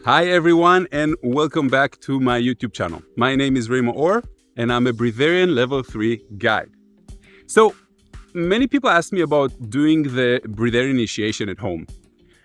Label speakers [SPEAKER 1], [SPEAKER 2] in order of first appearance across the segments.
[SPEAKER 1] Hi everyone, and welcome back to my YouTube channel. My name is Ray Maor, and I'm a Breatharian Level 3 guide. So, many people ask me about doing the Breatharian initiation at home.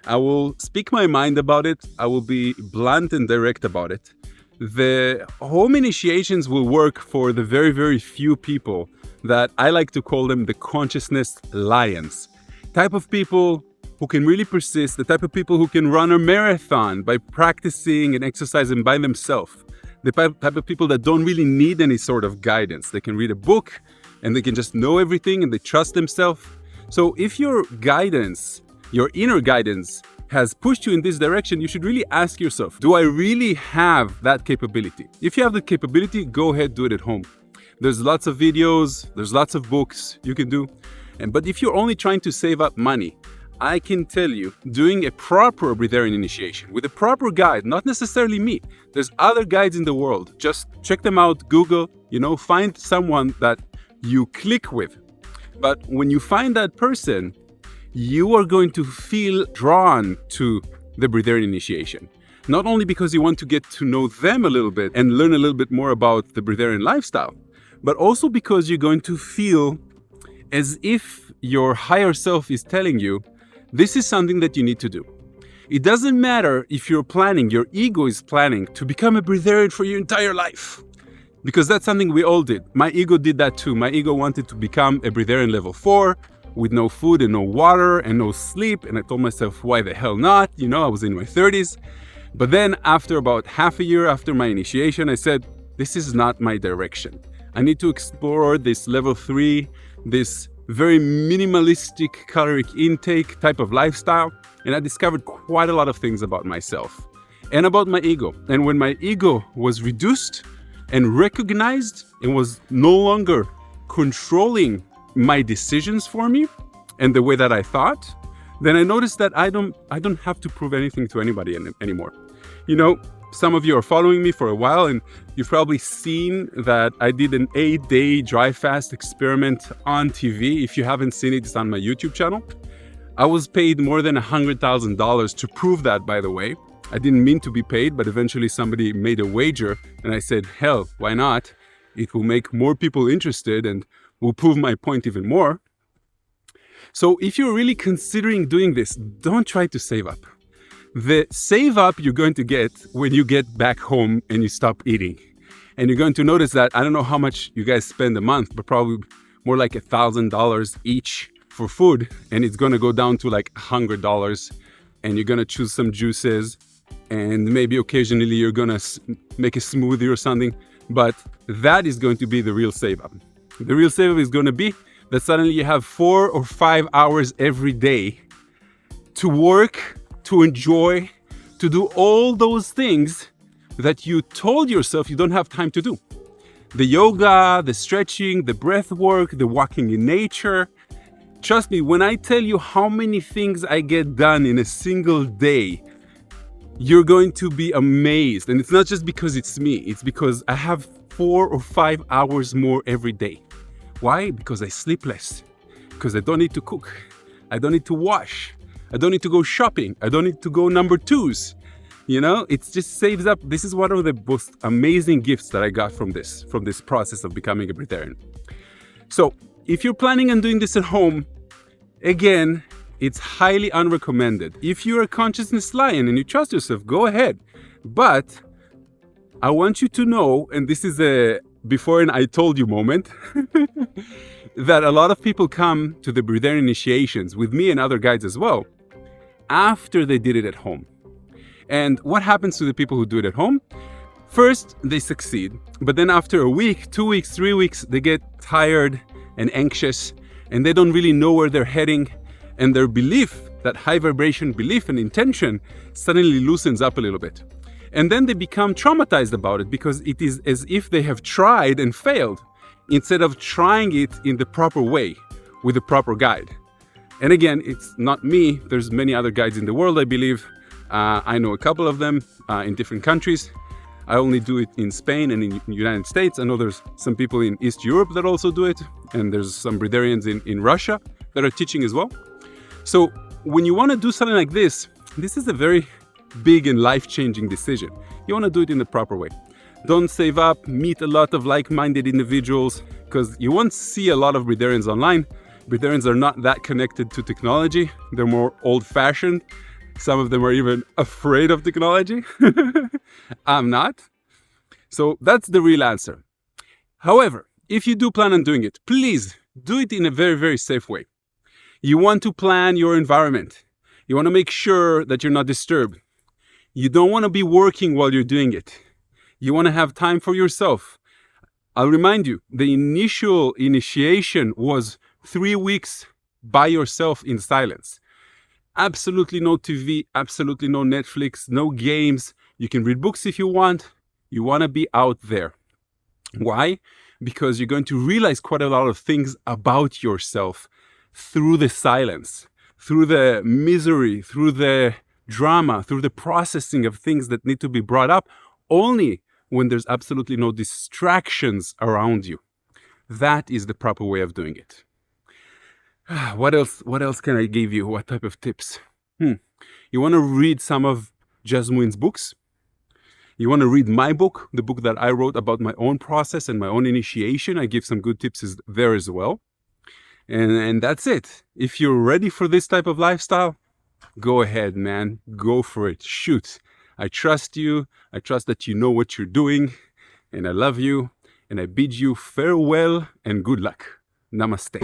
[SPEAKER 1] I will speak my mind about it. I will be blunt and direct about it. The home initiations will work for the very, very few people that I like to call them the consciousness lions. Type of people who can really persist, the type of people who can run a marathon by practicing and exercising by themselves. The type of people that don't really need any sort of guidance. They can read a book and they can just know everything and they trust themselves. So if your guidance, your inner guidance, has pushed you in this direction, you should really ask yourself, do I really have that capability? If you have the capability, go ahead, do it at home. There's lots of videos, there's lots of books you can do. But if you're only trying to save up money, I can tell you, doing a proper Breatharian initiation with a proper guide, not necessarily me. There's other guides in the world. Just check them out, Google, find someone that you click with. But when you find that person, you are going to feel drawn to the Breatharian initiation. Not only because you want to get to know them a little bit and learn a little bit more about the Breatharian lifestyle, but also because you're going to feel as if your higher self is telling you, this is something that you need to do. It doesn't matter if you're planning, your ego is planning to become a Breatharian for your entire life. Because that's something we all did. My ego did that too. My ego wanted to become a Breatharian level 4 with no food and no water and no sleep. And I told myself, why the hell not? I was in my 30s. But then after about half a year after my initiation, I said, this is not my direction. I need to explore this level 3, this very minimalistic caloric intake type of lifestyle. And I discovered quite a lot of things about myself and about my ego. And when my ego was reduced and recognized and was no longer controlling my decisions for me and the way that I thought, then I noticed that I don't have to prove anything to anybody anymore. Some of you are following me for a while and you've probably seen that I did an 8-day dry fast experiment on TV. If you haven't seen it, it's on my YouTube channel. I was paid more than $100,000 to prove that, by the way. I didn't mean to be paid, but eventually somebody made a wager and I said, hell, why not? It will make more people interested and will prove my point even more. So if you're really considering doing this, don't try to save up. The save up you're going to get when you get back home and you stop eating. And you're going to notice that, I don't know how much you guys spend a month, but probably more like $1,000 each for food. And it's going to go down to like $100. And you're going to choose some juices. And maybe occasionally you're going to make a smoothie or something. But that is going to be the real save up. The real save up is going to be that suddenly you have 4 or 5 hours every day to work, to enjoy, to do all those things that you told yourself you don't have time to do. The yoga, the stretching, the breath work, the walking in nature. Trust me, when I tell you how many things I get done in a single day, you're going to be amazed. And it's not just because it's me, it's because I have 4 or 5 hours more every day. Why? Because I sleep less. Because I don't need to cook. I don't need to wash. I don't need to go shopping. I don't need to go number 2s. It just saves up. This is one of the most amazing gifts that I got from this process of becoming a Breatharian. So if you're planning on doing this at home, again, it's highly unrecommended. If you're a consciousness lion and you trust yourself, go ahead. But I want you to know, and this is a before and I told you moment, that a lot of people come to the Breatharian initiations with me and other guides as well, after they did it at home. And what happens to the people who do it at home? First, they succeed, but then after a week, 2 weeks, 3 weeks, they get tired and anxious, and they don't really know where they're heading, and their belief, that high vibration belief and intention, suddenly loosens up a little bit. And then they become traumatized about it because it is as if they have tried and failed instead of trying it in the proper way with the proper guide. And again, it's not me. There's many other guides in the world, I believe. I know a couple of them in different countries. I only do it in Spain and in the United States. I know there's some people in East Europe that also do it. And there's some Breatharians in Russia that are teaching as well. So when you want to do something like this is a very big and life-changing decision. You want to do it in the proper way. Don't save up, meet a lot of like-minded individuals, because you won't see a lot of breatharians online. Breatharians are not that connected to technology. They're more old-fashioned. Some of them are even afraid of technology. I'm not. So that's the real answer. However, if you do plan on doing it, please do it in a very, very safe way. You want to plan your environment. You want to make sure that you're not disturbed. You don't want to be working while you're doing it. You want to have time for yourself. I'll remind you, the initial initiation was 3 weeks by yourself in silence. Absolutely no TV, absolutely no Netflix, no games. You can read books if you want. You want to be out there. Why? Because you're going to realize quite a lot of things about yourself through the silence, through the misery, through the drama, through the processing of things that need to be brought up only when there's absolutely no distractions around you. That is the proper way of doing it. What else can I give you? What type of tips? You want to read some of Jasmine's books? You want to read my book, the book that I wrote about my own process and my own initiation? I give some good tips there as well. And that's it. If you're ready for this type of lifestyle, go ahead, man. Go for it. Shoot. I trust you. I trust that you know what you're doing. And I love you. And I bid you farewell and good luck. Namaste.